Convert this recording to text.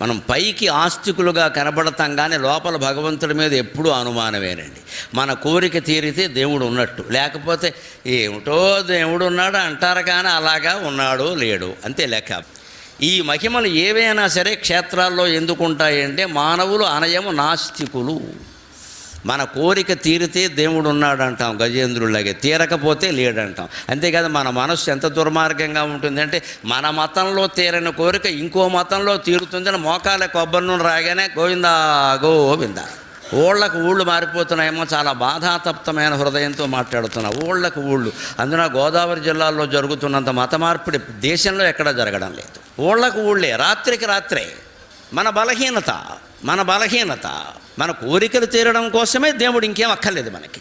మనం పైకి ఆస్తికులుగా కనబడతాం, కానీ లోపల భగవంతుడి మీద ఎప్పుడూ అనుమానమేనండి. మన కోరిక తీరితే దేవుడు ఉన్నట్టు, లేకపోతే ఏమిటో దేవుడు ఉన్నాడు అంటారు, కానీ అలాగా ఉన్నాడు లేడు అంతే లెక్క. ఈ మహిమలు ఏవైనా సరే క్షేత్రాల్లో ఎందుకు ఉంటాయంటే మానవులు అనయము నాస్తికులు. మన కోరిక తీరితే దేవుడు ఉన్నాడు అంటాం గజేంద్రులాగే, తీరకపోతే లేడంటాం. అంతేకాదు మన మనస్సు ఎంత దుర్మార్గంగా ఉంటుందంటే మన మతంలో తీరని కోరిక ఇంకో మతంలో తీరుతుందని మోకాల కొబ్బరి నూనె రాగానే గోవిందా గోవిందా. ఊళ్ళకు ఊళ్ళు మారిపోతున్నాయేమో, చాలా బాధాతప్తమైన హృదయంతో మాట్లాడుతున్నా. ఊళ్ళకు ఊళ్ళు, అందున గోదావరి జిల్లాలో జరుగుతున్నంత మత మార్పిడి దేశంలో ఎక్కడా జరగడం లేదు. ఊళ్ళకు ఊళ్ళే, రాత్రికి రాత్రే. మన బలహీనత మన కోరికలు తీరడం కోసమే దేవుడు, ఇంకేం అక్కర్లేదు మనకి.